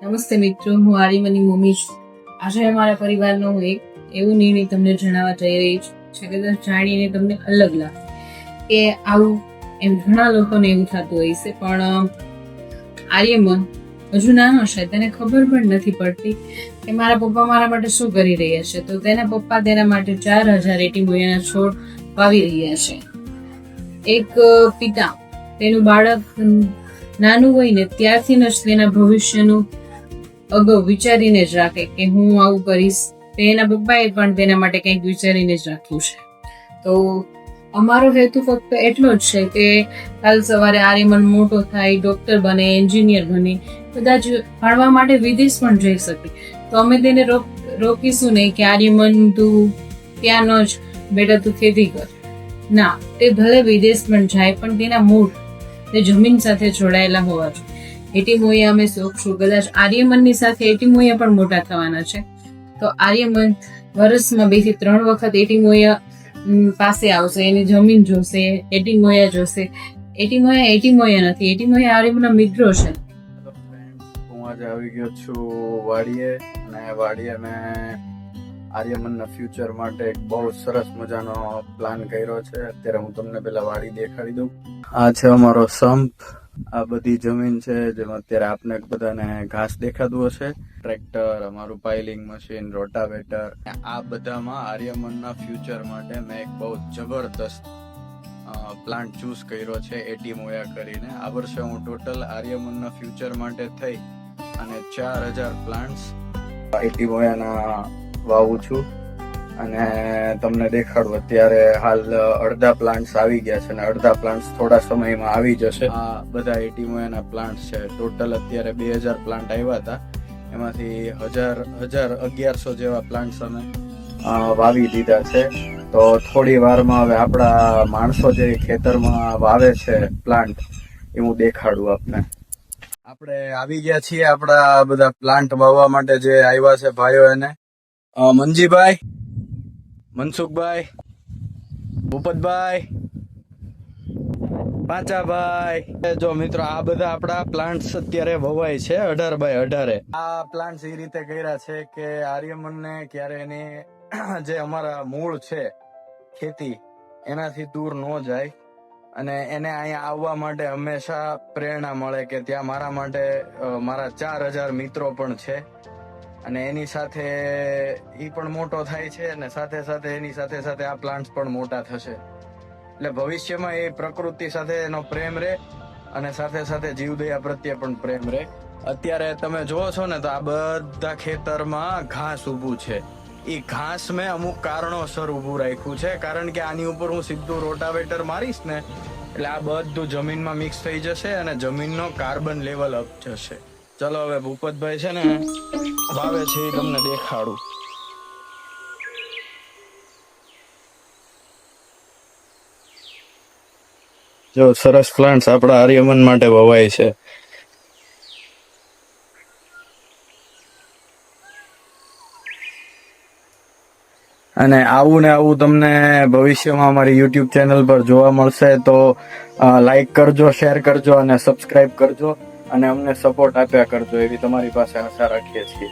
નમસ્તે મિત્રો, હું આર્યમનની મમ્મી છું. આજે અમારા પરિવારનો હું એક એવું નિર્ણય તમને જણાવવા જઈ રહી છું કે કદાચ જાણીને તમને અલગ લાગે કે આવું એમ ઘણા લોકોને એવું થતું હોય છે, પણ આર્યમન હજુ નાનો છે, તેને ખબર પણ નથી પડતી કે મારા પપ્પા મારા માટે શું કરી રહ્યા છે. તો તેના પપ્પા તેના માટે 4000 એટીમોયાના છોડ વાવી રહ્યા છે. એક પિતા તેનું બાળક નાનું હોય ને ત્યારથી જ તેના ભવિષ્યનું અગાઉ વિચારીને જ રાખે કે હું આવું કરીશ. તેના પપ્પાએ પણ તેના માટે કંઈક વિચારીને જ રાખ્યું છે. તો અમારો હેતુ ફક્ત એટલો જ છે કે કાલ સવારે આર્યમન મોટો થાય, ડોક્ટર બને, એન્જિનિયર બને, કદાચ ભણવા માટે વિદેશ પણ જઈ શકે. તો અમે તેને રોકીશું નહીં કે આર્યમન તું ત્યાં ન જ, બેટા તું ખેતી કર. ના, તે ભલે વિદેશ પણ જાય, પણ તેના મૂળ તે જમીન સાથે જોડાયેલા હોવા જોઈએ. એટીમોયા અમે શોખશું. કદાચ આર્યમનની સાથે એટીમોયા પણ મોટા થવાના છે. તો આર્યમન વર્ષમાં 2 થી 3 વખત એટીમોયા પાસે આવશે, એની જમીન જોશે, એટીમોયા જોશે. એટીમોયા નથી, એટીમોયા આર્યમનના મિત્રો છે. હું આજે આવી ગયો છું વાડીએ, અને વાડીએ મેં આર્યમનના ફ્યુચર માટે એક બહુ સરસ મજાનો પ્લાન કર્યો છે. અત્યારે હું તમને પેલા વાડી દેખાડી દઉં. આ છે અમારો સંપ. આ બધી જમીન છે જેમાં અત્યારે આપને બધાને ઘાસ દેખાતું હશે. ટ્રેક્ટર, અમારું પાઇલિંગ મશીન, રોટાવેટર, આ બધામાં આર્યમનના ફ્યુચર માટે મેં એક બહુ જબરદસ્ત પ્લાન્ટ ચૂઝ કર્યો છે, એટીમોયા કરીને. આ વર્ષે હું ટોટલ આર્યમનના ફ્યુચર માટે થઈ અને 4000 પ્લાન્ટ્સ એટીમોયાના વાવું છું. અને તમને દેખાડું, અત્યારે હાલ અડધા પ્લાન્ટ્સ આવી ગયા છે અને અડધા પ્લાન્ટ્સ થોડા સમયમાં આવી જશે. આ બધા એટીમોયાના પ્લાન્ટ્સ છે. ટોટલ અત્યારે 2000 પ્લાન્ટ આવ્યા હતા, એમાંથી 1100 જેવા પ્લાન્ટ્સ અમે વાવી દીધા છે. તો થોડી વારમાં હવે આપણા માણસો જે ખેતરમાં વાવે છે પ્લાન્ટ, એ હું દેખાડું આપને. આપણે આવી ગયા છીએ આપણા બધા પ્લાન્ટ વાવવા માટે. જે આવ્યા છે ભાઈઓ, એને મંજીભાઈ, મનસુખભાઈ, ભૂપતભાઈ, પાંચાભાઈ. જો મિત્રો, આ બધા આપણા પ્લાન્ટ્સ અત્યારે વવાય છે 18 બાય 18. આ પ્લાન્ટ્સ એ રીતે કર્યા છે કે આર્યમનને ક્યારે એની જે અમારા મૂળ છે ખેતી, એનાથી દૂર ન જાય અને એને અહીંયા આવવા માટે હંમેશા પ્રેરણા મળે કે ત્યાં મારા માટે મારા 4000 મિત્રો પણ છે. અને એની સાથે ઈ પણ મોટો થાય છે અને સાથે સાથે એની સાથે સાથે આ પ્લાન્ટ્સ પણ મોટા થશે. એટલે ભવિષ્યમાં એ પ્રકૃતિ સાથે એનો પ્રેમ રહે અને સાથે સાથે જીવદયા પ્રત્યે પણ પ્રેમ રહે. અત્યારે તમે જોવો છો ને, તો આ બધા ખેતરમાં ઘાસ ઉભું છે. એ ઘાસ મેં અમુક કારણોસર ઉભું રાખ્યું છે, કારણ કે આની ઉપર હું સીધું રોટાવેટર મારીશ ને, એટલે આ બધું જમીનમાં મિક્સ થઈ જશે અને જમીનનો કાર્બન લેવલ અપ જશે. ચલો હવે ભૂપતભાઈ છે ને વાવે છે, એ તમને દેખાડું. જો સરસ પ્લાન્ટ્સ આપણા આર્યમન માટે વવાય છે. અને આવું ને આવું તમને ભવિષ્યમાં અમારી YouTube ચેનલ પર જોવા મળશે. તો લાઈક કરજો, શેર કરજો અને સબસ્ક્રાઇબ કરજો અને અમને સપોર્ટ આપ્યા કરજો, એવી તમારી પાસે આશા રાખીએ છીએ.